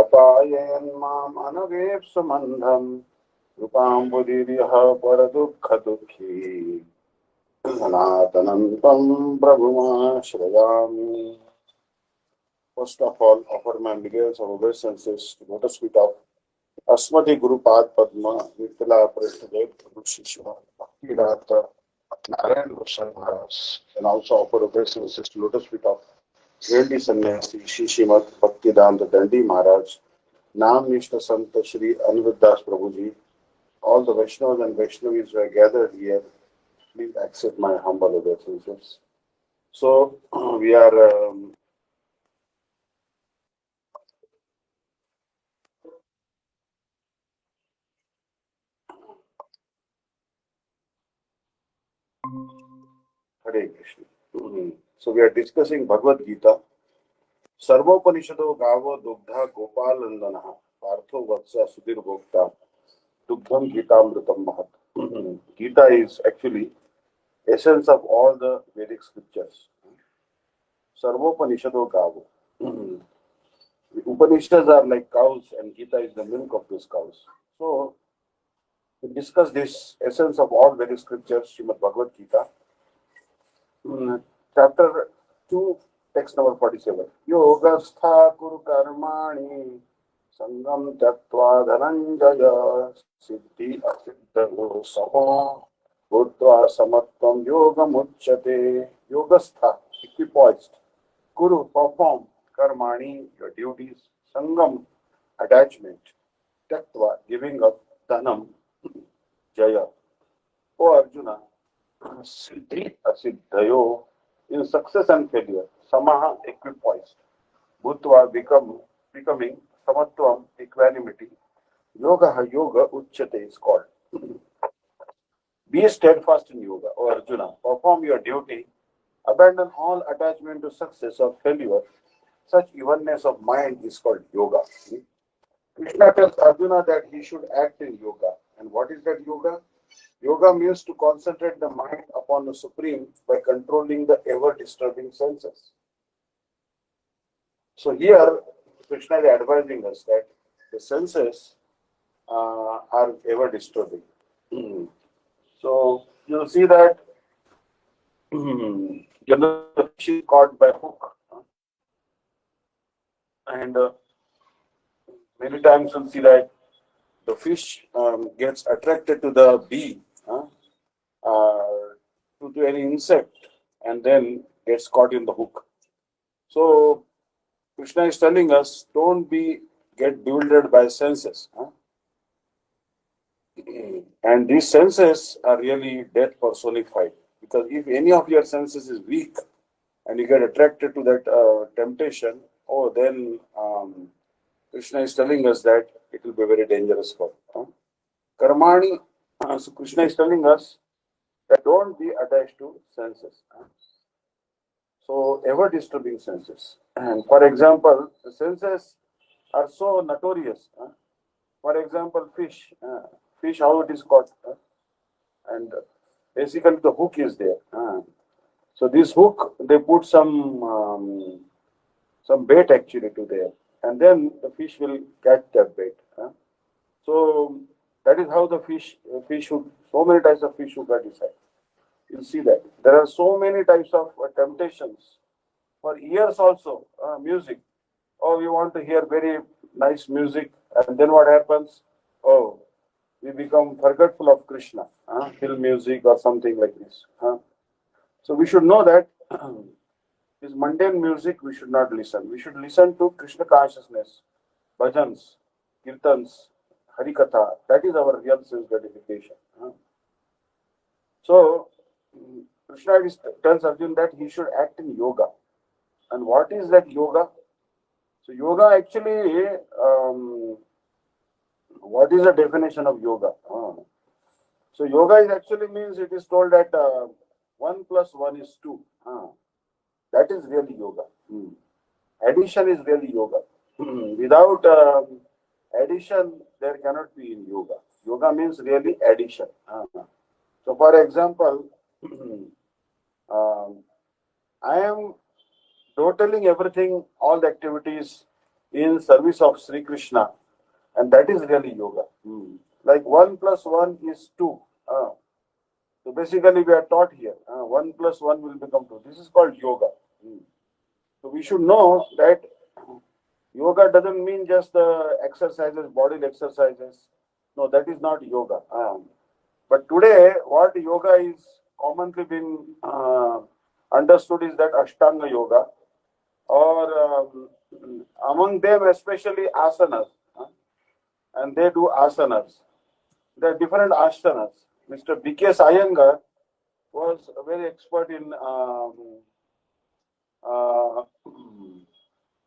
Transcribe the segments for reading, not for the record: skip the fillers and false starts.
अपाययन् माम् अनवेप्सुमन्धम् कृपाम्बुदिर्यः परदुःखदुःखी सनातनं तं प्रभुमाश्रयामि. First of all, offer my millions of obeisances to lotus feet of Asmati Guru Pad Padma Nitila Prashnadev Guru Shishma Bhakti-Vidanta Vishnu Maharaj, and also offer obeisances to lotus feet of Vendi Sannyasi Srimad Bhakti-Vedanta Maharaj, Nam Nishta Santa Shri Aniruddhas Prabhuji, all the Vaishnavas and Vaishnavis who are gathered here, please accept my humble obeisances. So, we are Hare Krishna. So, we are discussing Bhagavad-Gita. Sarvopanishado Gavo Dugdha Gopalandana Partho Vatsa Sudhir Bhokta Dugdham Gita Amritam Mahat. Gita is actually essence of all the Vedic scriptures. Sarvopanishado Gavo. The Upanishads are like cows and Gita is the milk of those cows. So, to discuss this essence of all Vedic scriptures, Srimad Bhagavad-Gita, chapter 2, text number 47. Yogastha kuru karmani sangam tattva dhananjaya siddhi asiddhayo samo bhutva samatvam yogam uchyate. Yogastha, equipoised. Kuru, perform. Karmani, your duties. Sangam, attachment. Tattva, giving up. Dhanam, jaya. O Arjuna, siddhi asiddhayo, in success and failure. Samaha, equipoised. Bhutva, becoming. Samatvam, equanimity. Yoga, yoga, uchyate is called. Be steadfast in yoga, O Arjuna. Perform your duty. Abandon all attachment to success or failure. Such evenness of mind is called yoga. Krishna tells Arjuna that he should act in yoga. And what is that yoga? Yoga means to concentrate the mind upon the Supreme by controlling the ever-disturbing senses. So here, Krishna is advising us that the senses are ever-disturbing. So you'll see that the fish is caught by hook. And many times you'll see that the fish gets attracted to the bee, to any insect, and then gets caught in the hook. So Krishna is telling us, don't get bewildered by senses. And these senses are really death personified. Because if any of your senses is weak and you get attracted to that temptation, then Krishna is telling us that it will be very dangerous for you. Karmani, so Krishna is telling us that don't be attached to senses. So ever disturbing senses. And for example, the senses are so notorious. For example, fish. Fish, how it is caught. And basically the hook is there. So this hook, they put some bait actually to there. And then the fish will catch that bait. So that is how the fish hook, so many types of fish hook are decided. You see that. There are so many types of temptations. For ears also, music. Oh, we want to hear very nice music. And then what happens? Oh, we become forgetful of Krishna. Film music or something like this. So we should know that this mundane music we should not listen. We should listen to Krishna consciousness, bhajans, kirtans, harikatha. That is our real sense gratification. So Krishna tells Arjuna that he should act in yoga. And what is that yoga? So yoga actually, what is the definition of yoga? So yoga is actually means it is told that 1 plus 1 is 2. That is really yoga. Addition is really yoga. Without addition, there cannot be in yoga. Yoga means really addition. So for example, I am totaling everything, all the activities in service of Sri Krishna, and that is really yoga. Like 1 plus 1 is 2. So basically, we are taught here 1 plus 1 will become 2. This is called yoga. So we should know that yoga doesn't mean just the exercises, body exercises. No, that is not yoga. But today, what yoga is commonly been understood is that Ashtanga yoga, or among them especially asanas, and they do asanas. There are different asanas. Mr. B.K. Iyengar was very expert in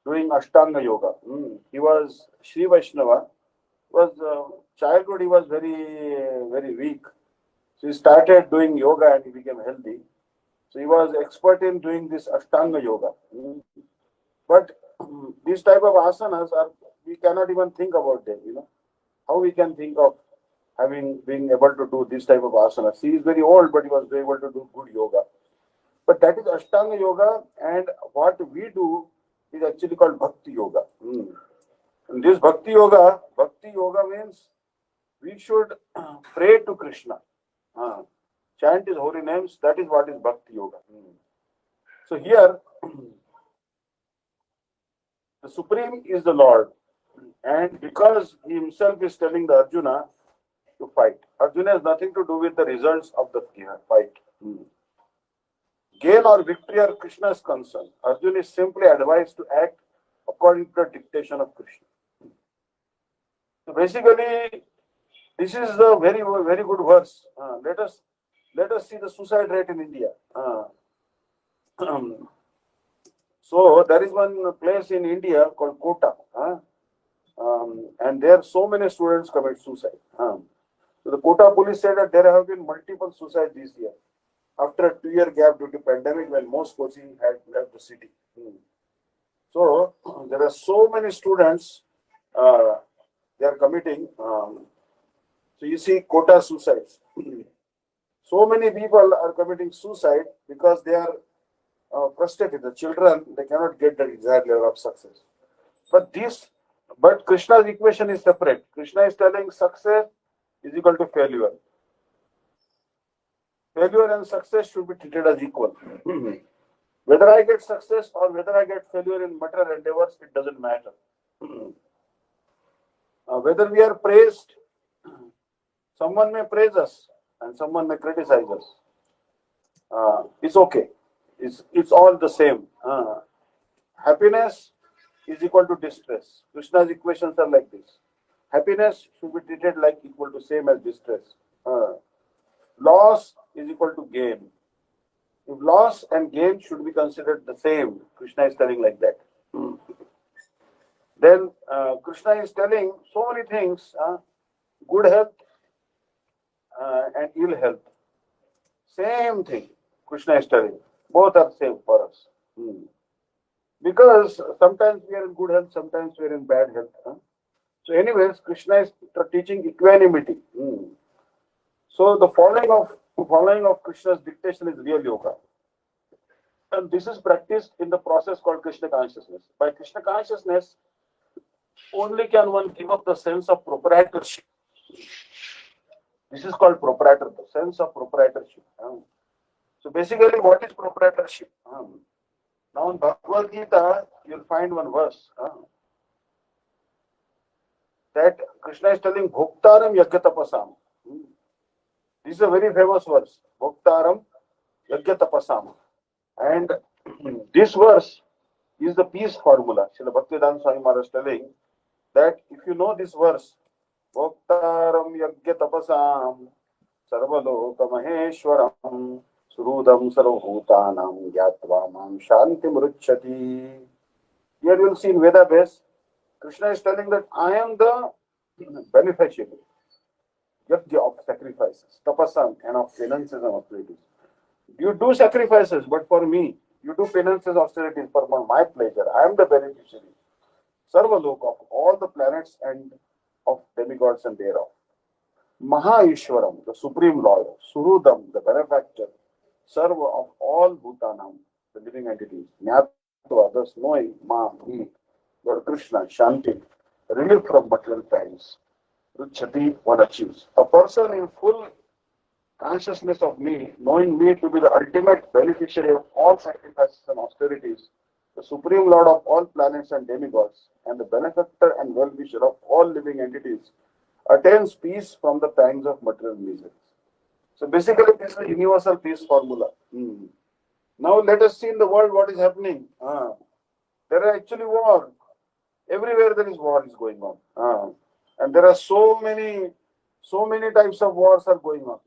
doing Ashtanga yoga. He was Sri Vaishnava. Was childhood he was very weak. So he started doing yoga and he became healthy. So he was expert in doing this Ashtanga yoga. But these type of asanas are, we cannot even think about them. How we can think of being able to do this type of asanas? He is very old, but he was able to do good yoga. But that is Ashtanga yoga, and what we do is actually called Bhakti yoga. And this Bhakti yoga means we should pray to Krishna, chant his holy names. That is what is Bhakti yoga. So here, the Supreme is the Lord, and because he himself is telling the Arjuna to fight, Arjuna has nothing to do with the results of the fight. Gain or victory are Krishna's concern. Arjuna is simply advised to act according to the dictation of Krishna. So basically, this is a very good verse. Let us see the suicide rate in India. So there is one place in India called Kota, and there so many students commit suicide. So the Kota police said that there have been multiple suicides this year after a 2-year gap due to pandemic when most coaching had left the city. So there are so many students they are committing. So you see Kota suicides. So many people are committing suicide because they are frustrated. The children, they cannot get the desired level of success. But Krishna's equation is separate. Krishna is telling success is equal to failure. Failure and success should be treated as equal. Whether I get success or whether I get failure in material endeavors, it doesn't matter. Whether we are praised, someone may praise us and someone may criticize us. It's okay. It's all the same. Happiness is equal to distress. Krishna's equations are like this. Happiness should be treated like equal to same as distress. Loss is equal to gain. If loss and gain should be considered the same, Krishna is telling like that. Then Krishna is telling so many things, good health and ill health. Same thing Krishna is telling. Both are same for us. Because sometimes we are in good health, sometimes we are in bad health. So anyways, Krishna is teaching equanimity. So the following of Krishna's dictation is real yoga. And this is practiced in the process called Krishna consciousness. By Krishna consciousness, only can one give up the sense of proprietorship. This is called proprietorship, the sense of proprietorship. So basically, what is proprietorship? Now in Bhagavad-Gita, you'll find one verse that Krishna is telling Bhoktaram Yagyatapasam. This is a very famous verse. Bhoktaram Yagyatapasam. And this verse is the peace formula. Srila Bhakti-Vidanta Maharaj is telling that if you know this verse, Bhoktaram Yagyatapasam Sarvaloka Maheshwaram Surudam Sarvabhutanam Gyatva Mam Shanti Mruchati. Here you will see in Veda base, Krishna is telling that I am the beneficiary. Yajna of sacrifices, tapasam, and of penances and austerities. You do sacrifices, but for me, you do penances, austerities for my pleasure. I am the beneficiary. Sarvalok of all the planets and of demigods and thereof. Maha Ishwaram, the Supreme Lord. Surudam, the benefactor. Sarva of all Bhutanam, the living entities. Nyatva, thus knowing, Ma, me. Lord Krishna, Shanti, relief from material pangs. Ruchati, one achieves. A person in full consciousness of me, knowing me to be the ultimate beneficiary of all sacrifices and austerities, the supreme lord of all planets and demigods, and the benefactor and well-wisher of all living entities, attains peace from the pangs of material miseries. So basically, this is a universal peace formula. Now let us see in the world what is happening. There are actually war. Everywhere there is war is going on. And there are so many types of wars are going on.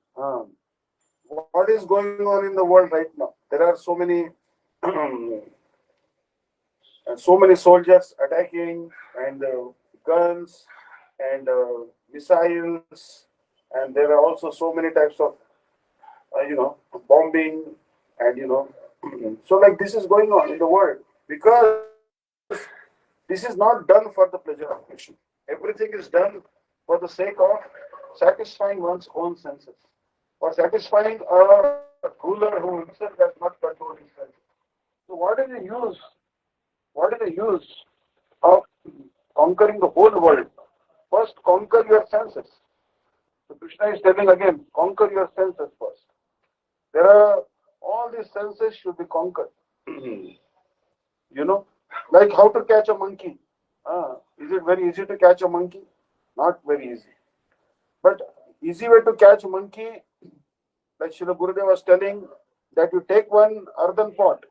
What is going on in the world right now? There are so many soldiers attacking, and guns and missiles, and there are also so many types of bombing, and so like this is going on in the world because this is not done for the pleasure of Krishna. Everything is done for the sake of satisfying one's own senses, or satisfying a ruler who himself does not control his senses. So what is the use of conquering the whole world? First, conquer your senses. So Krishna is telling again, conquer your senses first. There are all these senses should be conquered. Like how to catch a monkey. Is it very easy to catch a monkey? Not very easy. But easy way to catch a monkey, like Srila Gurudev was telling, that you take one earthen pot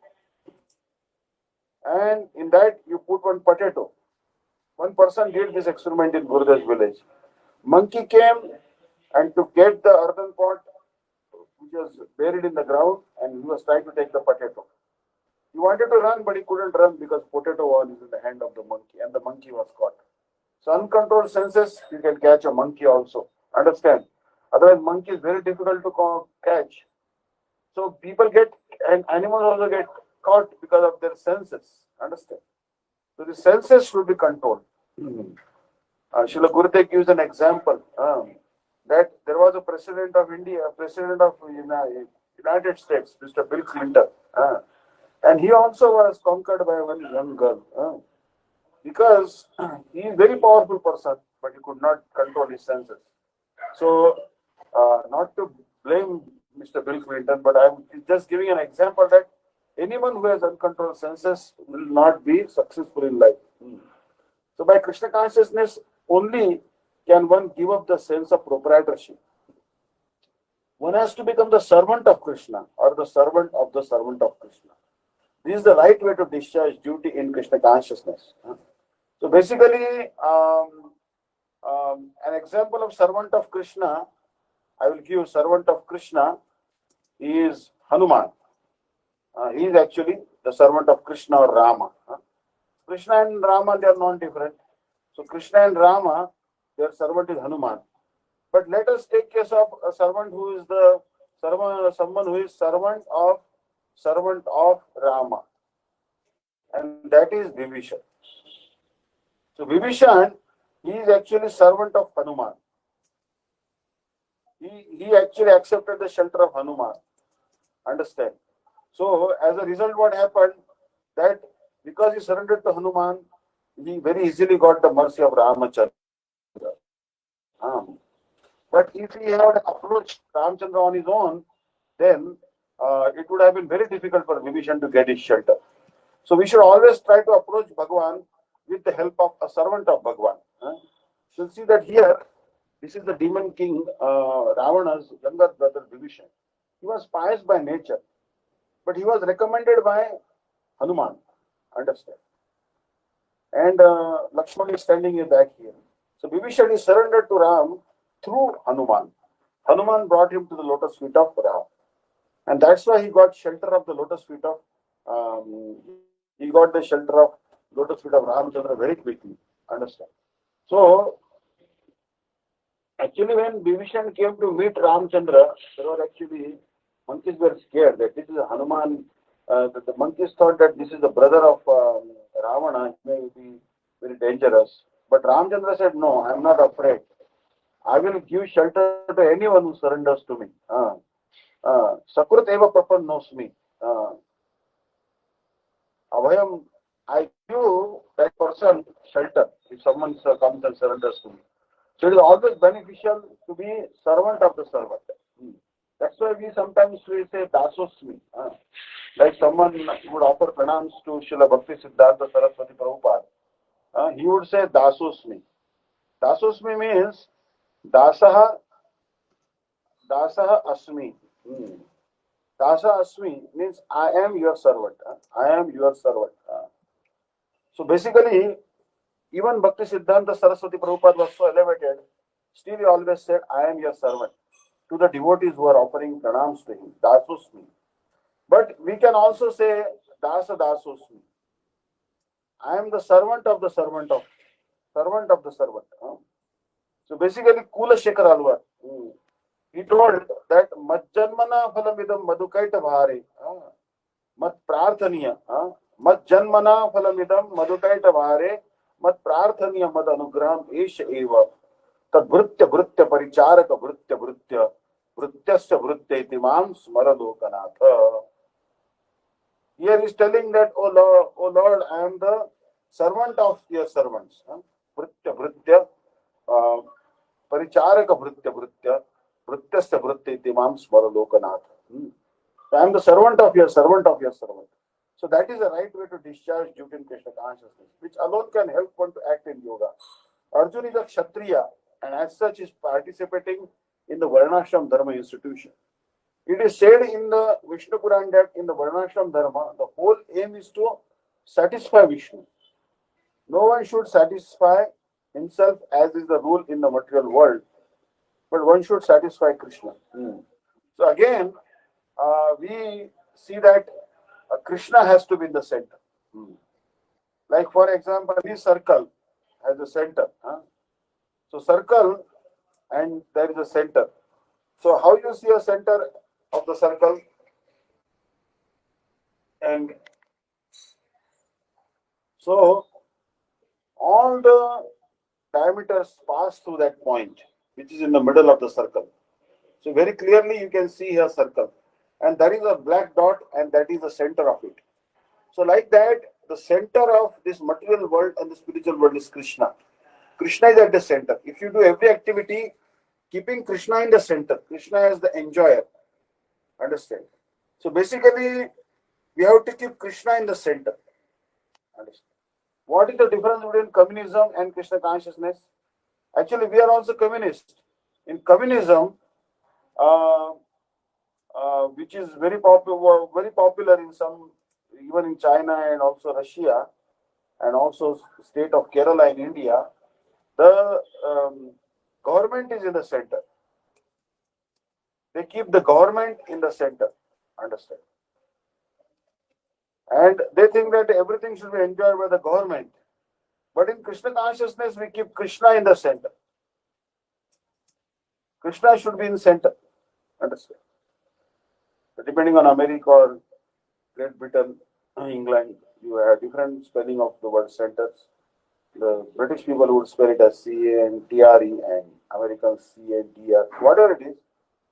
and in that you put one potato. One person did this experiment in Gurudev's village. Monkey came and to get the earthen pot which was buried in the ground, and he was trying to take the potato. He wanted to run, but he couldn't run because potato was in the hand of the monkey, and the monkey was caught. So uncontrolled senses, you can catch a monkey also. Understand? Otherwise, monkey is very difficult to catch. So people get, and animals also get caught because of their senses. Understand? So the senses should be controlled. Srila Gurudev gives an example that there was a president of India, president of United States, Mr. Bill Clinton, and he also was conquered by one young girl because he is a very powerful person, but he could not control his senses. So, not to blame Mr. Bill Clinton, but I'm just giving an example that anyone who has uncontrolled senses will not be successful in life. So, by Krishna consciousness only can one give up the sense of proprietorship. One has to become the servant of Krishna or the servant of Krishna. This is the right way to discharge duty in Krishna consciousness. So basically, an example of servant of Krishna, I will give servant of Krishna is Hanuman. He is actually the servant of Krishna or Rama. Krishna and Rama, they are non-different. So Krishna and Rama, their servant is Hanuman. But let us take case of a servant who is someone who is servant of Rama, and that is Vibhishan. So Vibhishan, he is actually servant of Hanuman. He actually accepted the shelter of Hanuman. Understand? So as a result, what happened that because he surrendered to Hanuman, he very easily got the mercy of Ramachandra. But if he had approached Ramchandra on his own, then it would have been very difficult for Vibhishan to get his shelter. So we should always try to approach Bhagavan with the help of a servant of Bhagavan. You'll see that here, this is the demon king, Ravana's younger brother Vibhishan. He was pious by nature, but he was recommended by Hanuman. Understand? And Lakshman is standing back here. So Vibhishan is surrendered to Ram through Hanuman. Hanuman brought him to the lotus feet of Ram. And that's why he got shelter of the lotus feet of Ramchandra very quickly. Understand? So actually when Vibhishan came to meet Ramchandra, there were actually monkeys were scared that this is a Hanuman. The monkeys thought that this is the brother of Ravana, he may be very dangerous. But Ramchandra said, no, I am not afraid. I will give shelter to anyone who surrenders to me. Sakrut eva prapannosmi. Abhayam I give that person shelter if someone comes and surrenders to me. So it is always beneficial to be servant of the servant. Hmm. That's why we sometimes we say dasosmi. Like someone would offer pranams to Srila Bhakti-Siddhanta Saraswati Prabhupada. He would say dasosmi. Dasosmi means dasaha, dasaha asmi. Hmm. Dasa asmi means I am your servant. I am your servant. So basically, even Bhakti Siddhanta Saraswati Prabhupada was so elevated, still he always said, I am your servant to the devotees who are offering pranams to him. Dasosmi. But we can also say Dasa Dasosmi. I am the servant of the servant of the servant. So basically, Kula Shekhar Alwar. He told that Majjanmana Phalamidam Madhukaita Bhare. Mat Prarthaniya. Mat Janmana Phalamidam Madhukaita Bhare. Mat Prarthaniya Mad Anugraham Esha Eva. Tad Vritya Vritya Paricharaka Vritya Vritya. Vrityasya Vritya Itimam Smaradokanath. Here is telling that, O Lord, I am the servant of your servants. Vritya Vritya. Paricharaka Vritya Vritya. Vrityasya Vritya Itimam Smaradokanath. I am the servant of your servant of your servant. So that is the right way to discharge duty in Krishna consciousness, which alone can help one to act in yoga. Arjun is a Kshatriya and as such is participating in the Varnashram Dharma institution. It is said in the Vishnu Puran that in the Varnashram Dharma, the whole aim is to satisfy Vishnu. No one should satisfy himself as is the rule in the material world, but one should satisfy Krishna. So again, we see that Krishna has to be in the center. Like for example, this circle has a center. So circle and there is a center. So how you see a center of the circle? And so all the diameters pass through that point, which is in the middle of the circle. So very clearly you can see here circle. And there is a black dot and that is the center of it. So like that, the center of this material world and the spiritual world is Krishna. Krishna is at the center. If you do every activity, keeping Krishna in the center, Krishna is the enjoyer. Understand? So basically, we have to keep Krishna in the center. Understand? What is the difference between communism and Krishna consciousness? Actually, we are also communist. In communism, uh, which is very popular in some, even in China and also Russia, and also state of Kerala in India, the government is in the center. They keep the government in the center. Understand? And they think that everything should be enjoyed by the government. But in Krishna consciousness, we keep Krishna in the center. Krishna should be in center. Understand? So depending on America or Great Britain, England, you have different spelling of the word centers. The British people would spell it as CANTRE and Americans CANTR, whatever it is.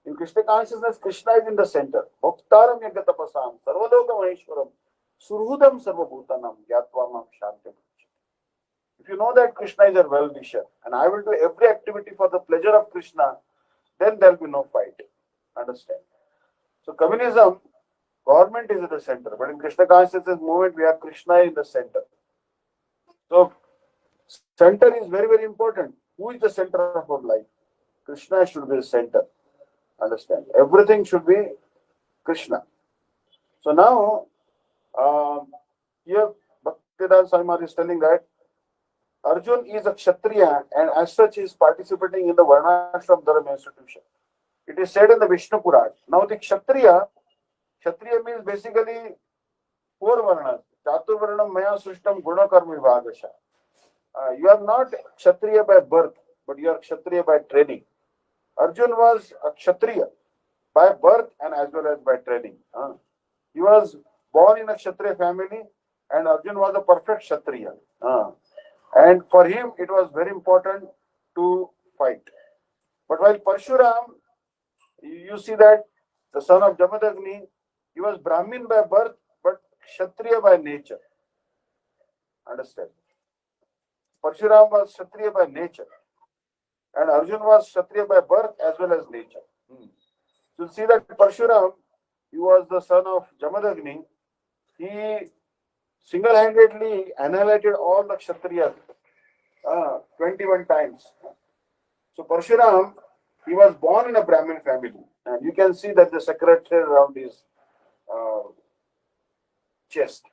In Krishna consciousness, Krishna is in the center. Bhaktaram yagatapasam, sarvaloka maheshwaram, surhudam sarvabhutanam, yatvam shantam. If you know that Krishna is a well-wisher and I will do every activity for the pleasure of Krishna, then there will be no fight. Understand? So communism, government is at the center, but in Krishna consciousness movement, we have Krishna in the center. So center is very, very important. Who is the center of our life? Krishna should be the center. Understand? Everything should be Krishna. So now, here Bhakti-Vedanta Swami Maharaj is telling that Arjun is a Kshatriya and as such is participating in the Varnashram Dharma institution. It is said in the Vishnu Puran. Now the Kshatriya means basically four Varnas. Chatur Varnam Maya Srishtam Guna Karma Vibhagasha. You are not Kshatriya by birth, but you are Kshatriya by training. Arjun was a Kshatriya by birth and as well as by training. He was born in a Kshatriya family and Arjun was a perfect Kshatriya. And for him, it was very important to fight. But while Parshuram, you see that the son of Jamadagni, he was Brahmin by birth, but Kshatriya by nature. Understand? Parshuram was Kshatriya by nature, and Arjun was Kshatriya by birth as well as nature. So you see that Parshuram, he was the son of Jamadagni. He single-handedly annihilated all the Kshatriyas 21 times. So Parshuram, he was born in a Brahmin family, and you can see that the secretary around his chest,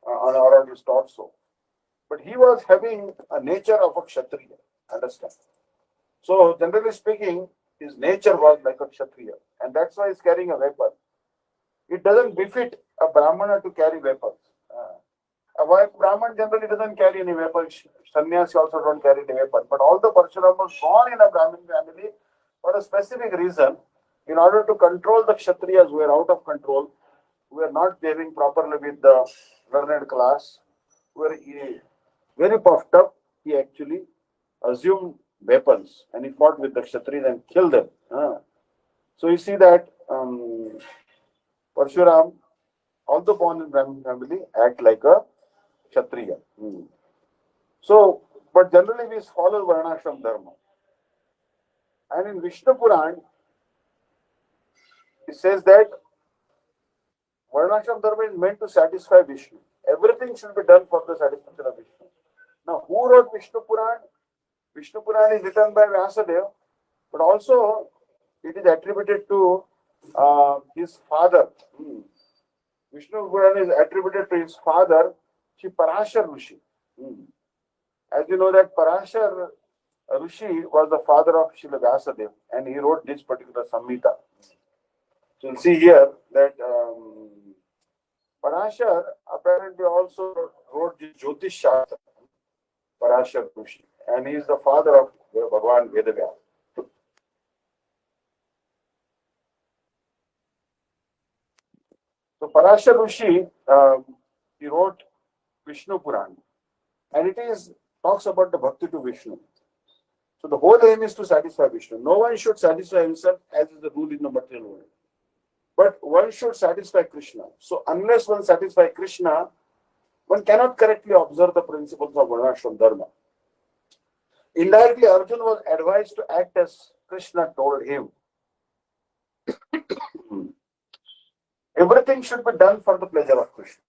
around his torso. But he was having a nature of a Kshatriya. Understand? So generally speaking, his nature was like a Kshatriya, and that's why he's carrying a weapon. It doesn't befit a Brahmana to carry weapons. A Brahman generally doesn't carry any weapon. Sannyasi also don't carry any weapon. But although Parshuram was born in a Brahmin family for a specific reason, in order to control the Kshatriyas who were out of control, who were not behaving properly with the learned class, who were very puffed up, he actually assumed weapons and he fought with the Kshatriyas and killed them. So you see that Parshuram, although born in Brahmin family, act like a Kshatriya. So, but generally we follow Varnashram Dharma. And in Vishnu Puran, it says that Varnashram Dharma is meant to satisfy Vishnu. Everything should be done for the satisfaction of Vishnu. Now, who wrote Vishnu Puran? Vishnu Puran is written by Vyasadeva, but also it is attributed to his father. Vishnu Puran is attributed to his father, Shri Parashar Rishi. As you know that Parashar Rishi was the father of Srila Vyasadeva, and he wrote this particular Samhita. So you'll see here that Parashar apparently also wrote the Jyotish Shastra, Parashar Rishi, and he is the father of Bhagavan Vedavyasa. So Parashar Rishi, he wrote Vishnu Puran, and it talks about the bhakti to Vishnu. So the whole aim is to satisfy Vishnu. No one should satisfy himself, as is the rule in the material world. But one should satisfy Krishna. So unless one satisfies Krishna, one cannot correctly observe the principles of Varnashram Dharma. Indirectly, Arjuna was advised to act as Krishna told him. Everything should be done for the pleasure of Krishna.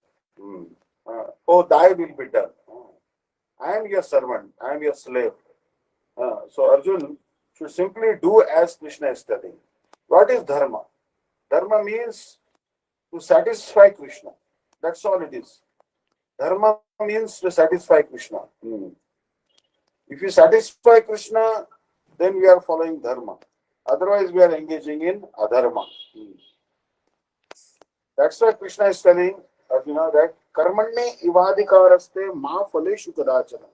Oh, thy will be done. I am your servant. I am your slave. So Arjuna should simply do as Krishna is telling. What is dharma? Dharma means to satisfy Krishna. That's all it is. Dharma means to satisfy Krishna. If you satisfy Krishna, then we are following dharma. Otherwise, we are engaging in adharma. That's why Krishna is telling Arjuna that karmanne ivadikaraste ma phaleshu kadachana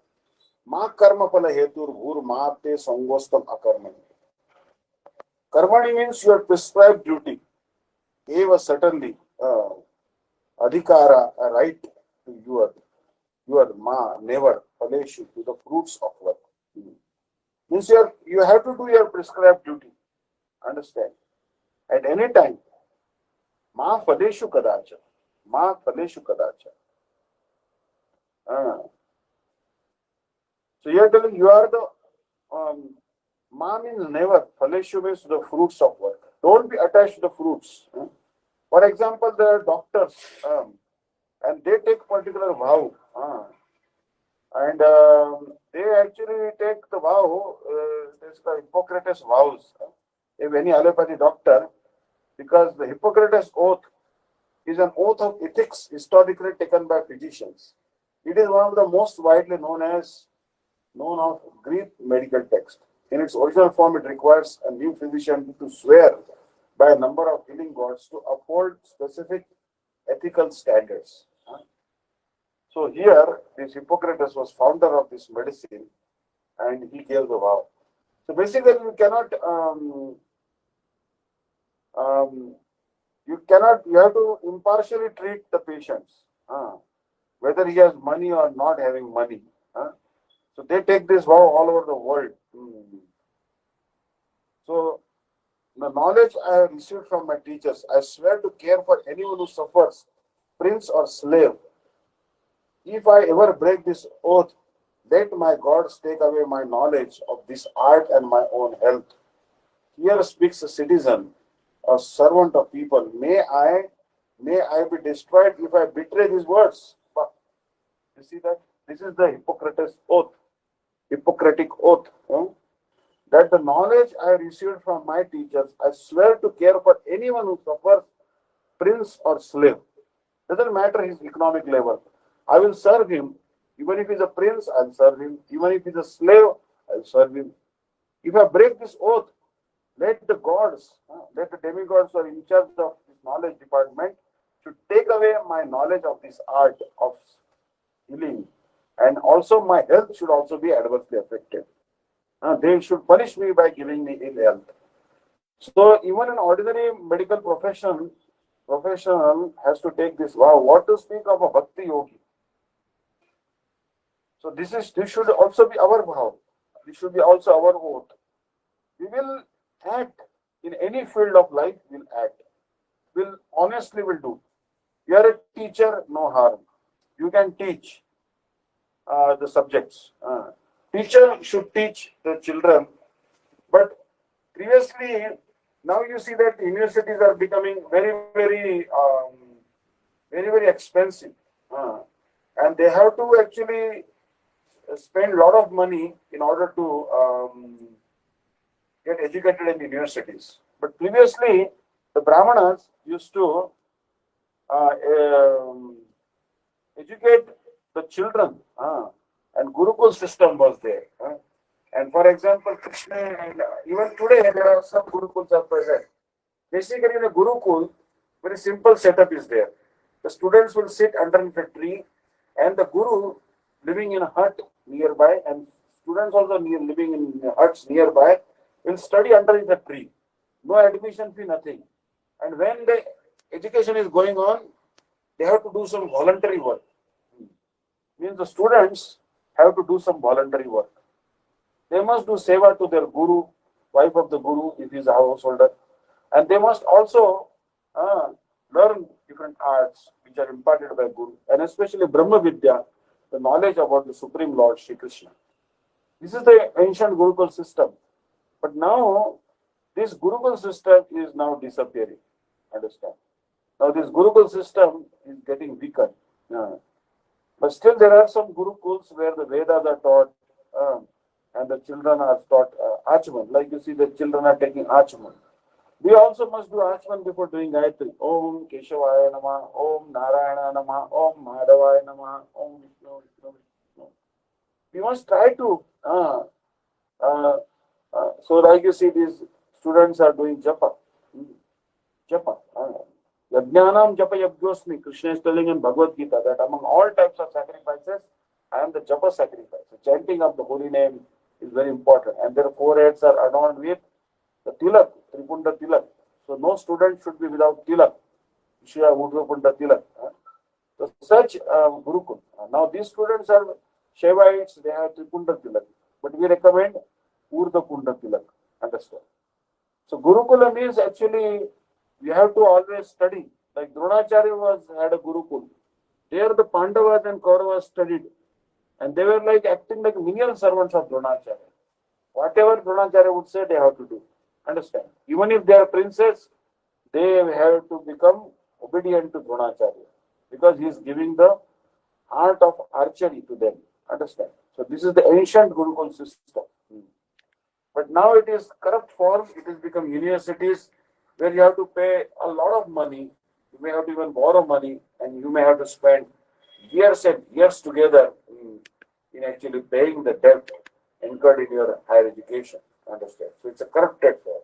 ma karma phala hetur bhur ma te sangostam akarmani. Karmani means your prescribed duty. Eva certainly adhikara, a right to your ma, never phaleshu, to the fruits of work. Means you have to do your prescribed duty. Understand? At any time. Ma phaleshu kadacha. Ma phaleshu kadacha. So you are telling you are the ma means never. Phaleshu means the fruits of work. Don't be attached to the fruits. For example, there are doctors and they take particular vow. And they actually take the vow, it's the Hippocrates vows. If any allopathy doctor, because the Hippocrates oath is an oath of ethics historically taken by physicians. It is one of the most widely known of Greek medical text. In its original form, it requires a new physician to swear by a number of healing gods to uphold specific ethical standards. So here, this Hippocrates was founder of this medicine, and he gave the vow. So basically, you have to impartially treat the patients, whether he has money or not having money. So they take this vow all over the world. So the knowledge I have received from my teachers, I swear to care for anyone who suffers, prince or slave, If I ever break this oath, let my gods take away my knowledge of this art and my own health. Here speaks a citizen, a servant of people. May I be destroyed if I betray these words. You see that? This is the Hippocratic oath. That the knowledge I received from my teachers, I swear to care for anyone who suffers, prince or slave. Doesn't matter his economic level. I will serve him. Even if he's a prince, I'll serve him. Even if he's a slave, I'll serve him. If I break this oath, let the gods, let the demigods who are in charge of this knowledge department should take away my knowledge of this art of healing. And also my health should also be adversely affected. They should punish me by giving me ill health. So even an ordinary medical professional has to take this vow. What to speak of a bhakti yogi? So this should also be our vow. This should be also our oath. We will act in any field of life. We'll act. Will honestly will do. You are a teacher, no harm. You can teach the subjects. Teacher should teach the children, but previously, now you see that universities are becoming very expensive, and they have to actually spend a lot of money in order to get educated in universities. But previously, the Brahmanas used to educate the children, and Gurukul system was there. And for example, Krishna, and even today there are some Gurukuls are present. Basically, in a Gurukul, very simple setup is there. The students will sit underneath a tree, and the Guru living in a hut nearby, and students also living in huts nearby will study underneath the tree. No admission fee, nothing. And when the education is going on, they have to do some voluntary work. Means the students have to do some voluntary work. They must do seva to their guru, wife of the guru if he is a householder, and they must also learn different arts which are imparted by guru, and especially Brahma Vidya, the knowledge about the Supreme Lord Shri Krishna. This is the ancient Gurukul system. But now, this Gurukul system is now disappearing. Understand? Now, this Gurukul system is getting weaker. But still, there are some Gurukuls where the Vedas are taught and the children are taught Achman. Like you see, the children are taking Achman. We also must do Achman before doing Gayatri. Om Keshavaya Namah, Om Narayana Namah, Om Madhavaya Namah, Om Vishnu, Vishnu, Vishnu. We must try to. So, like you see, these students are doing Japa. Japa. Yajnanam Japa Yajnosmi. Krishna is telling in Bhagavad-Gita that among all types of sacrifices, I am the Japa sacrifice. The chanting of the holy name is very important. And their foreheads are adorned with the tilak, Tripunda tilak. So no student should be without tilak. Shriya Udvapunda tilak. So such Gurukul. Now these students are Shaivites, they have Tripunda tilak. But we recommend Urdha Punda tilak. Understand? So Gurukula means actually you have to always study. Like Dronacharya had a Gurukul. There the Pandavas and Kauravas studied. And they were like acting like menial servants of Dronacharya. Whatever Dronacharya would say, they have to do. Understand? Even if they are princes, they have to become obedient to Dronacharya. Because he is giving the art of archery to them. Understand? So this is the ancient Gurukul system. But now it is corrupt form. It has become universities where you have to pay a lot of money. You may have to even borrow money, and you may have to spend years and years together in actually paying the debt incurred in your higher education. Understand? So it's a corrupted form.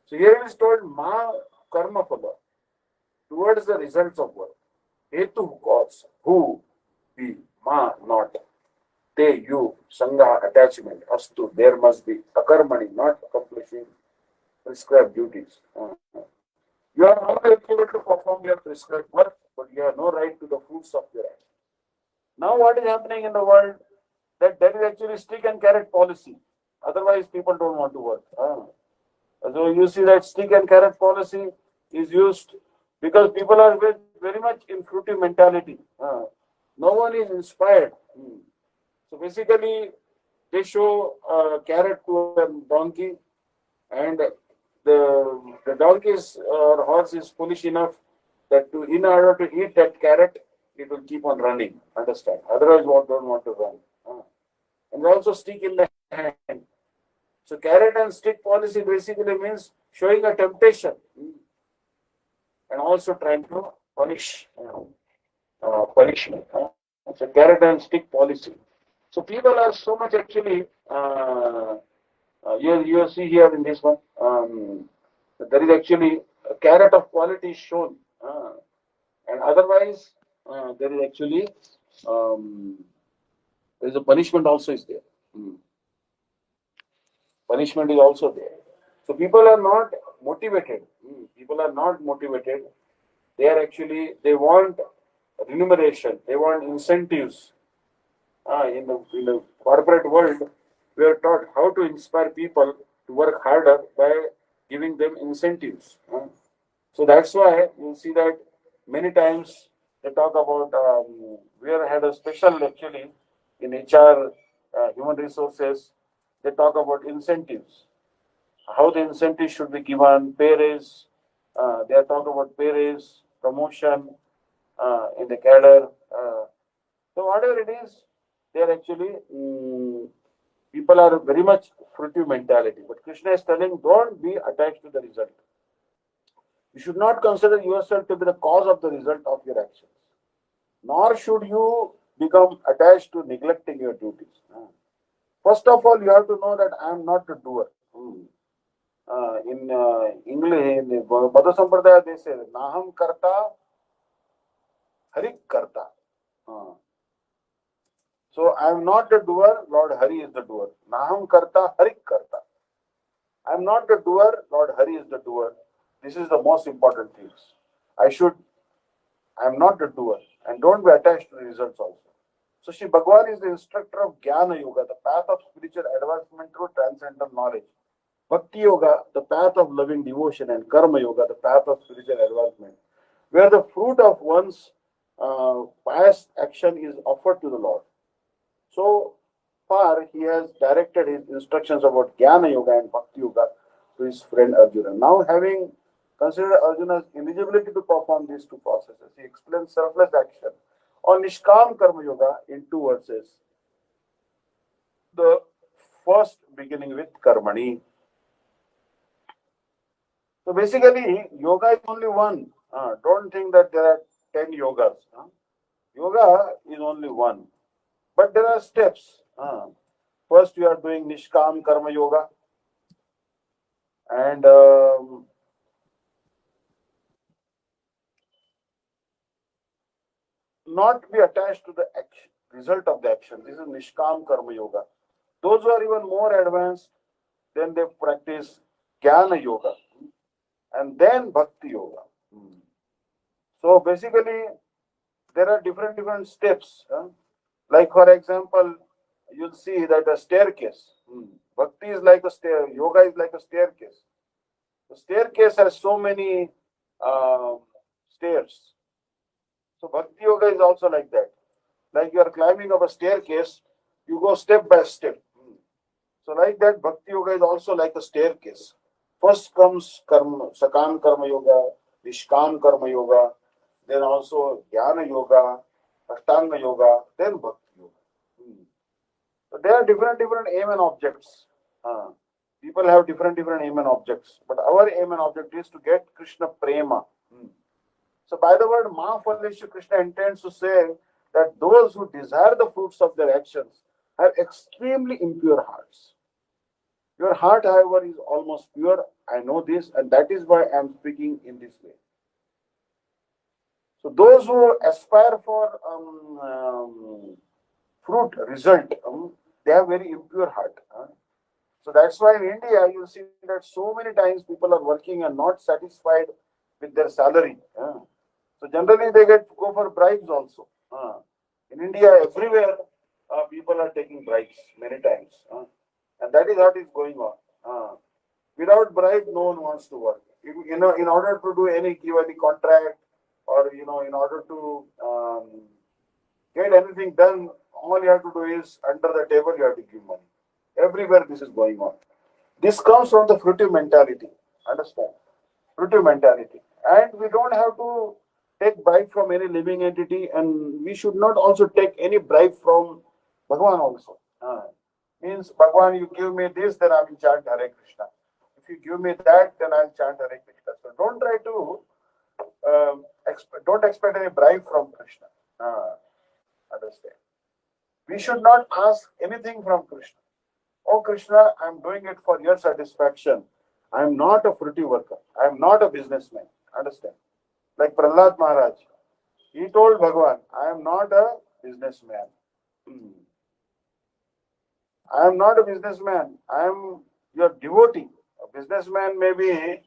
So here it is told Ma Karma Phala, towards the results of work. Hetu cause, who, we, Ma, not. Te, you, Sangha, attachment, Astu, there must be. Akarmani, not accomplishing prescribed duties. You are not able to perform your prescribed work, but you have no right to the fruits of your act. Now what is happening in the world? That there is actually stick and carrot policy. Otherwise, people don't want to work. So you see that stick and carrot policy is used because people are very much in fruity mentality. No one is inspired. So basically, they show a carrot to a donkey, and the donkey or horse is foolish enough that in order to eat that carrot, it will keep on running. Understand? Otherwise, what don't want to run. And also stick in the hand. So carrot and stick policy basically means showing a temptation and also trying to punish punishment. So carrot and stick policy. So people are so much actually. You see here in this one, there is actually a carrot of quality shown, and otherwise there is actually there is a punishment also is there. Punishment is also there. So people are not motivated. People are not motivated. They are actually they want remuneration. They want incentives. In the corporate world, we are taught how to inspire people to work harder by giving them incentives. So that's why you see that many times they talk about. We had a special actually in HR, human resources. They talk about incentives, how the incentives should be given, pay raise. They are talking about pay raise, promotion in the cadre. So whatever it is, they are actually people are very much fruitive mentality. But Krishna is telling, don't be attached to the result. You should not consider yourself to be the cause of the result of your actions. Nor should you become attached to neglecting your duties. First of all, you have to know that I am not a doer. In English, in the Bada Sampradaya, they say, Naham karta, Harik karta. So I am not the doer, Lord Hari is the doer. Naham karta, Harik karta. I am not the doer, Lord Hari is the doer. This is the most important things. I am not the doer, and don't be attached to the results also. So Shri Bhagavan is the instructor of Jnana Yoga, the path of spiritual advancement through transcendental knowledge. Bhakti Yoga, the path of loving devotion, and Karma Yoga, the path of spiritual advancement, where the fruit of one's past action is offered to the Lord. So far, he has directed his instructions about Jnana Yoga and Bhakti Yoga to his friend Arjuna. Now, having considered Arjuna's ineligibility to perform these two processes, he explains selfless action or Nishkam Karma Yoga in two verses. The first beginning with Karmani. So basically, yoga is only one. Don't think that there are 10 yogas. Yoga is only one. But there are steps. First, you are doing Nishkam Karma Yoga. And not be attached to the action, result of the action. This is Nishkam Karma Yoga. Those who are even more advanced, then they practice Jnana Yoga and then Bhakti Yoga. So basically, there are different steps. Like for example, you'll see that a staircase. Bhakti is like a stair. Yoga is like a staircase. The staircase has so many stairs. So Bhakti Yoga is also like that. Like you are climbing up a staircase, you go step by step. So like that, Bhakti Yoga is also like a staircase. First comes Karma, Sakam Karma Yoga, Nishkam Karma Yoga, then also Jnana Yoga, Ashtanga Yoga, then Bhakti Yoga. So there are different aim and objects. People have different aim and objects. But our aim and object is to get Krishna Prema. So by the word Mahafaleshu, Krishna intends to say that those who desire the fruits of their actions have extremely impure hearts. Your heart, however, is almost pure. I know this, and that is why I am speaking in this way. So those who aspire for fruit result, they have very impure heart. So that's why in India you see that so many times people are working and not satisfied with their salary. So generally they go for bribes also. In India, everywhere people are taking bribes many times, and that is what is going on. Without bribe, no one wants to work. In order to do give any contract, or in order to get anything done, all you have to do is under the table you have to give money. Everywhere this is going on. This comes from the fruitive mentality. Understand? Fruitive mentality. And we don't have to take bribe from any living entity, and we should not also take any bribe from Bhagavan also. Means Bhagavan, you give me this, then I will chant Hare Krishna. If you give me that, then I will chant Hare Krishna. So don't try to don't expect any bribe from Krishna. Understand? We should not ask anything from Krishna. Oh Krishna, I am doing it for your satisfaction. I am not a fruity worker. I am not a businessman. Understand? Like Prahlad Maharaj, he told Bhagavan, I am not a businessman. I am not a businessman. I am your devotee. A businessman may be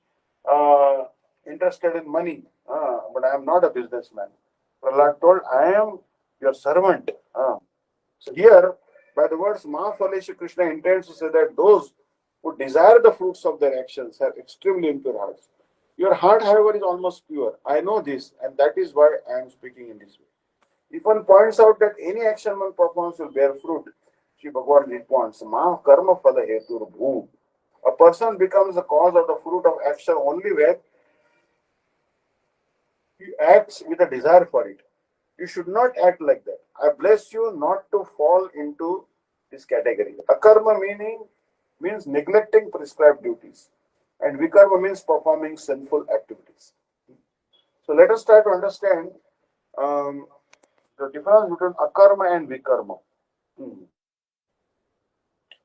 interested in money, but I am not a businessman. Prahlad told, I am your servant. So here, by the words Ma Phaleshu, Krishna intends to say that those who desire the fruits of their actions have extremely impure hearts. Your heart, however, is almost pure. I know this, and that is why I am speaking in this way. If one points out that any action one performs will bear fruit, Sri Bhagavan responds, Ma karma phala hetur bhu. A person becomes the cause of the fruit of action only when he acts with a desire for it. You should not act like that. I bless you not to fall into this category. Akarma means neglecting prescribed duties, and vikarma means performing sinful activities. So let us try to understand the difference between akarma and vikarma.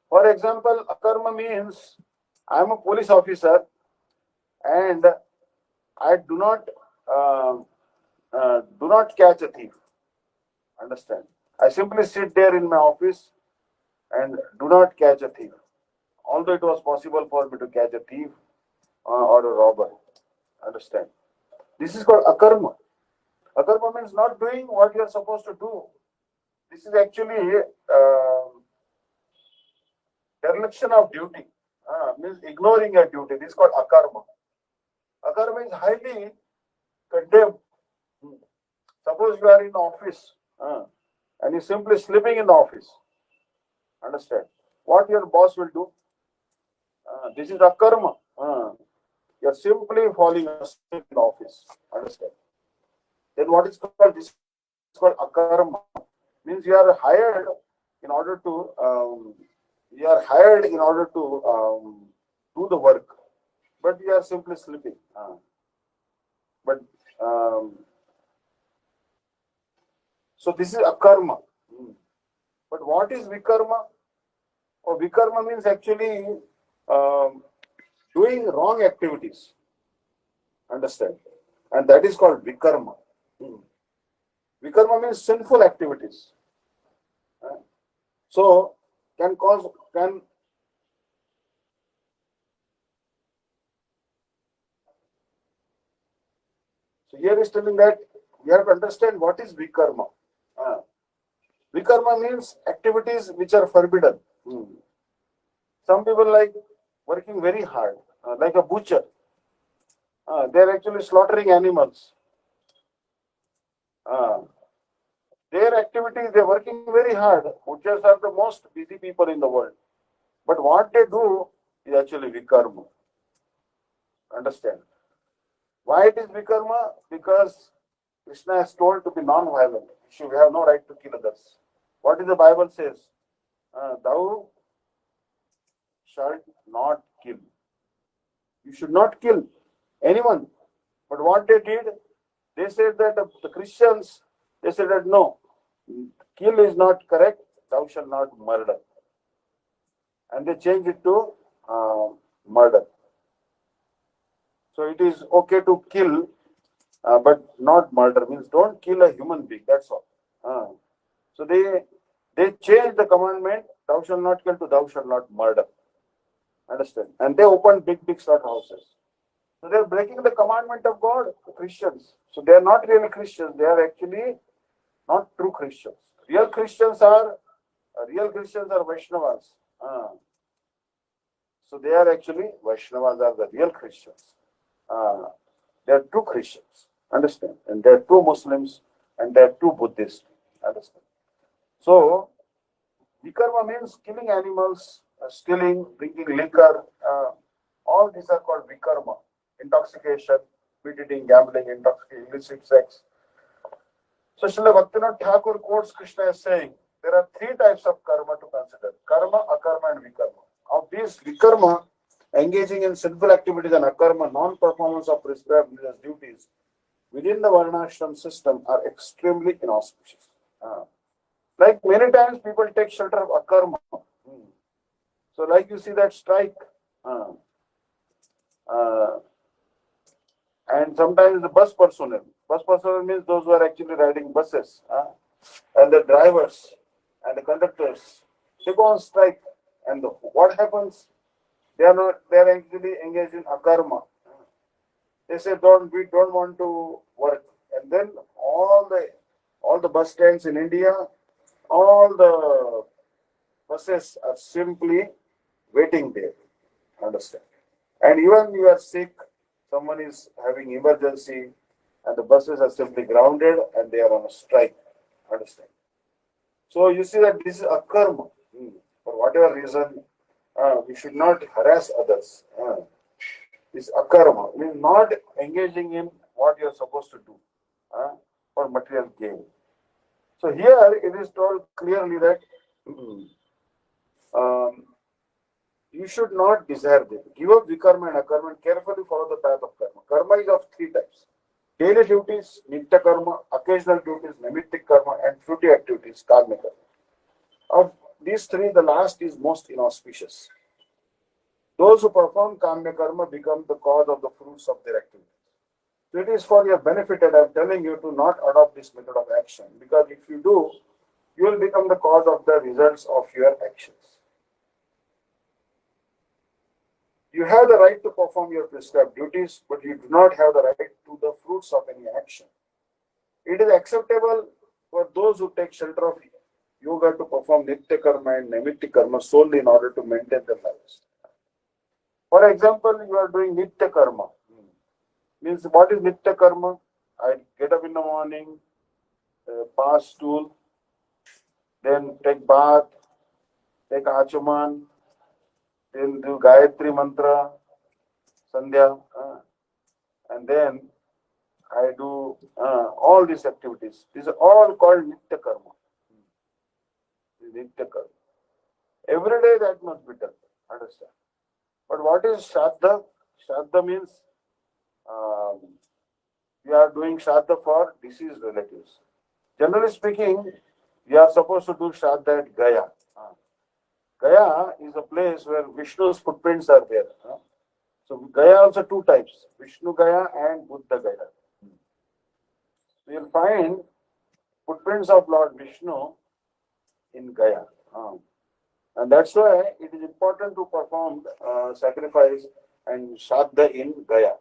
For example, akarma means I am a police officer and I do not catch a thief. Understand? I simply sit there in my office and do not catch a thief. Although it was possible for me to catch a thief or a robber. Understand? This is called akarma. Akarma means not doing what you are supposed to do. This is actually dereliction of duty. Means ignoring your duty. This is called akarma. Akarma is highly condemned. Suppose you are in office and you're simply sleeping in the office. Understand? What your boss will do? This is akarma. You're simply falling asleep in the office. Understand? Then what is called? This is called akarma. Means you are hired in order to do the work, but you are simply sleeping. So this is akarma. But what is vikarma? Oh, vikarma means actually doing wrong activities. Understand? And that is called vikarma. Vikarma means sinful activities. So so here is telling that we have to understand what is vikarma. Vikarma means activities which are forbidden. Some people like working very hard, like a butcher. They are actually slaughtering animals. Their activities, they are working very hard. Butchers are the most busy people in the world. But what they do is actually vikarma. Understand? Why it is vikarma? Because Krishna is told to be non-violent. We have no right to kill others. What is the Bible says? Thou shalt not kill. You should not kill anyone. But what they did, they said that the Christians, they said that no, kill is not correct, thou shalt not murder. And they changed it to murder. So it is okay to kill, but not murder. Means don't kill a human being, that's all. So they changed the commandment, thou shalt not kill, to thou shalt not murder. Understand? And they opened big slaughterhouses. So they are breaking the commandment of God, the Christians. So they are not really Christians. They are actually not true Christians. Real Christians are Vaishnavas. So they are actually Vaishnavas are the real Christians. They are true Christians. Understand? And they are true Muslims and they are true Buddhists. Understand? So, vikarma means killing animals, stealing, drinking liquor. All these are called vikarma. Intoxication, meat eating, gambling, intoxication, illicit sex. So, Srila Bhaktivinoda Thakur quotes Krishna as saying, there are three types of karma to consider: karma, akarma, and vikarma. Of these, vikarma, engaging in sinful activities, and akarma, non-performance of prescribed religious duties within the varnashram system, are extremely inauspicious. Like many times, people take shelter of akarma. So, like you see that strike, uh, uh, and sometimes the bus personnel. Bus personnel means those who are actually riding buses, and the drivers and the conductors. They go on strike, and what happens? They are not. They are actually engaged in akarma. They say, "Don't we don't want to work," and then all the bus stands in India, all the buses are simply waiting there. Understand? And even you are sick, someone is having emergency, and the buses are simply grounded and they are on a strike. Understand? So you see that this is a karma. For whatever reason, we should not harass others. This akarma means not engaging in what you are supposed to do for material gain. So here it is told clearly that um, you should not desire them. Give up vikarma and akarma and carefully follow the path of karma. Karma is of three types: daily duties, nitya karma; occasional duties, nimittic karma; and fruity activities, karma karma. Of these three, the last is most inauspicious. Those who perform karma karma become the cause of the fruits of their activities. So it is for your benefit that I am telling you to not adopt this method of action, because if you do, you will become the cause of the results of your actions. You have the right to perform your prescribed duties, but you do not have the right to the fruits of any action. It is acceptable for those who take shelter of yoga to perform nitya karma and naimittik karma solely in order to maintain their lives. For example, you are doing nitya karma. Means what is nitya karma? I get up in the morning, pass stool, then take bath, take achaman, then do Gayatri mantra, Sandhya, and then I do all these activities. These are all called Nitya Karma. Nitya Karma. Every day that must be done. Understand? But what is Shraddha? Shraddha means we are doing Shraddha for deceased relatives. Generally speaking, we are supposed to do Shraddha at Gaya. Gaya is a place where Vishnu's footprints are there. So Gaya also two types: Vishnu Gaya and Buddha Gaya. So you'll find footprints of Lord Vishnu in Gaya. And that's why it is important to perform sacrifice and Shraddha in Gaya.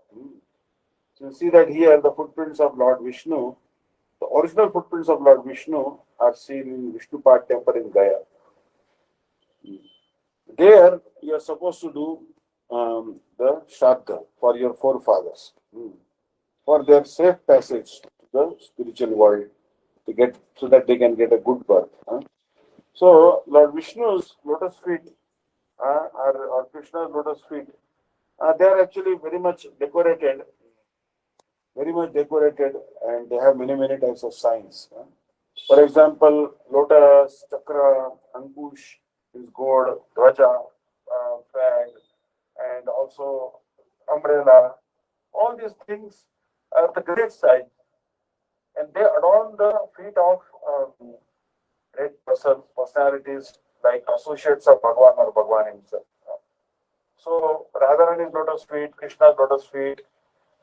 So you see that here the footprints of Lord Vishnu, the original footprints of Lord Vishnu are seen in Vishnupad temple in Gaya. There you are supposed to do the Shraddha for your forefathers, for their safe passage to the spiritual world, to get so that they can get a good birth. So Lord Vishnu's lotus feet or Krishna's lotus feet, they are actually very much decorated, and they have many types of signs. For example, lotus, chakra, ankush is gold, dhwaja, flag, and also umbrella. All these things are the great signs, and they adorn the feet of great personalities like associates of Bhagwan or Bhagwan himself. So Radharani's lotus feet, Krishna's lotus feet,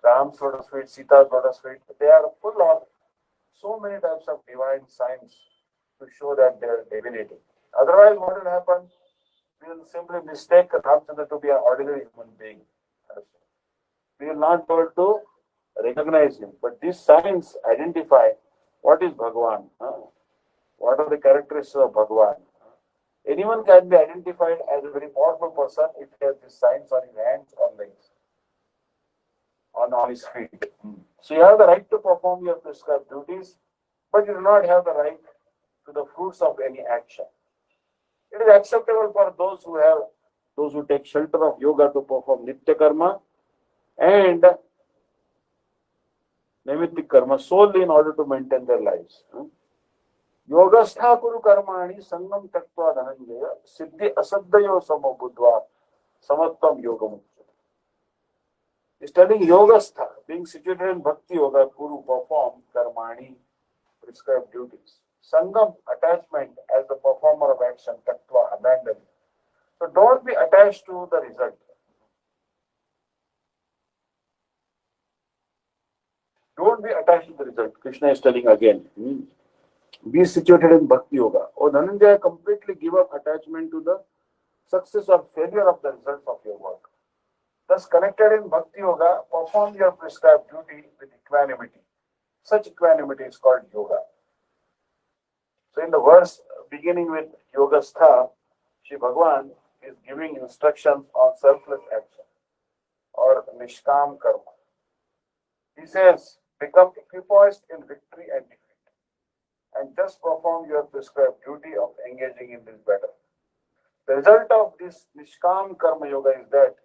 Ram's lotus feet, Sita's lotus feet, they are full of so many types of divine signs to show that they are divinity. Otherwise, what will happen? We will simply mistake Ramchandra to be an ordinary human being. We will not be able to recognize him. But these signs identify what is Bhagwan, what are the characteristics of Bhagwan. Anyone can be identified as a very powerful person if he has these signs on his hands or legs, on his feet. So you have the right to perform your prescribed duties, but you do not have the right to the fruits of any action. It is acceptable for those who take shelter of yoga to perform nitya karma and naimittik karma solely in order to maintain their lives. Yogastha kuru karmani sangam taktva dhananjaya siddhi asaddayo samo buddhva samattam yogamukti. Studying yogastha, being situated in bhakti yoga, kuru perform karmani, prescribed duties. Sangam, attachment as the performer of action, tattva, abandon. So don't be attached to the result. Don't be attached to the result. Krishna is telling again. Be situated in bhakti yoga. Or Dhananjaya, completely give up attachment to the success or failure of the results of your work. Thus, connected in bhakti yoga, perform your prescribed duty with equanimity. Such equanimity is called yoga. So in the verse beginning with Yogastha, Shri Bhagavan is giving instructions on selfless action or Nishkam Karma. He says, become equipoised in victory and defeat and just perform your prescribed duty of engaging in this battle. The result of this Nishkam Karma Yoga is that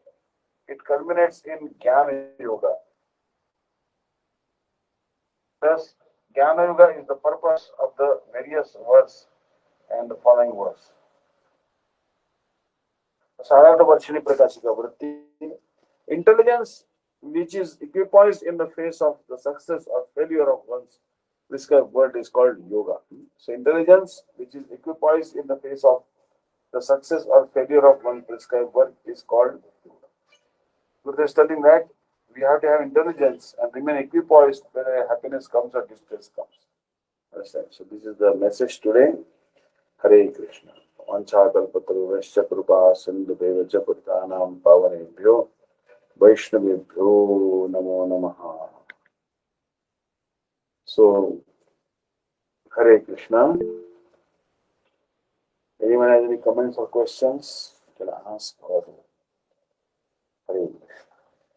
it culminates in Jnana Yoga. Thus, Jnana Yoga is the purpose of the various verse and the following verse. Sarada Varshini Prakashika Vritti. Intelligence which is equipoised in the face of the success or failure of one's prescribed word is called yoga. So intelligence which is equipoised in the face of the success or failure of one's prescribed word is called yoga. Buddha is telling that we have to have intelligence and remain equipoised whether happiness comes or distress comes. Understand? So this is the message today. Hare Krishna. Vanchakalpataruvasya krupa sindhudevacha puritanam pavanebhyo Vaishnavebhyo namo namaha. So, Hare Krishna. Anyone has any comments or questions? You can ask or Hare Krishna.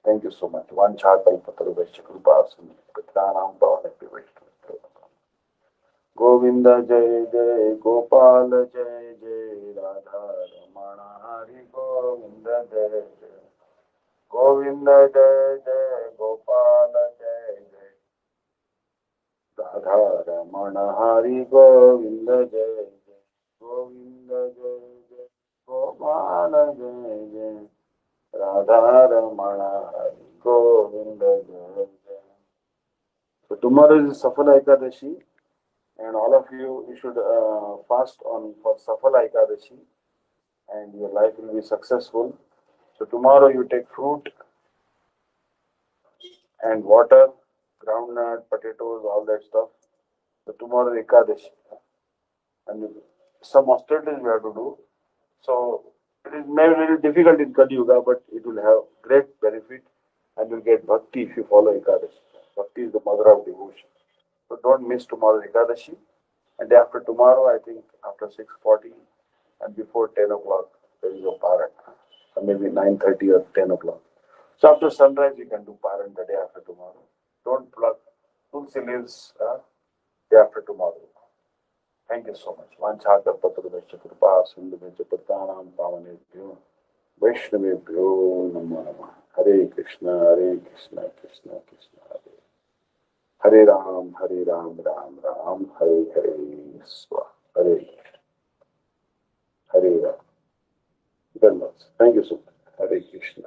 Thank you so much. Vanchakalpataruvasya krupa sindhudevacha puritanam pavanebhyo Vaishnavebhyo. Govinda Jai Jai Gopal Jai Jai Radha Ramana Hari Govinda Jai Jai Govinda Jai Jai Gopal Jai Jai Radha Ramana Hari Govinda Jai Jai Govinda Jai Jai Gopal Jai Jai Radha Ramana Hari Govinda Jai Jai. So tomorrow is Safala Ekadashi. And all of you should fast for Safala Ekadashi and your life will be successful. So tomorrow you take fruit and water, groundnut, potatoes, all that stuff. So tomorrow is Ekadashi. And some austerities we have to do. So it is maybe a little difficult in Kali Yuga, but it will have great benefit and you'll get Bhakti if you follow Ekadashi. Bhakti is the mother of devotion. So don't miss tomorrow Ekadashi. And day after tomorrow, I think after 6:40 and before 10 o'clock, there is a paran. So maybe 9:30 or 10 o'clock. So after sunrise, you can do paran the day after tomorrow. Don't pluck tulsi leaves day after tomorrow. Thank you so much. Vanchaka patruvescha kripa sindhuvecha pratanam pavanebhyo Vaishnavebhyo namo namah. Hare Krishna, Krishna Krishna Hare. Hare Ram, Ram Ram, Hare Hare, Swa, Hare Hare Ram. Thank you so much. Hare Krishna.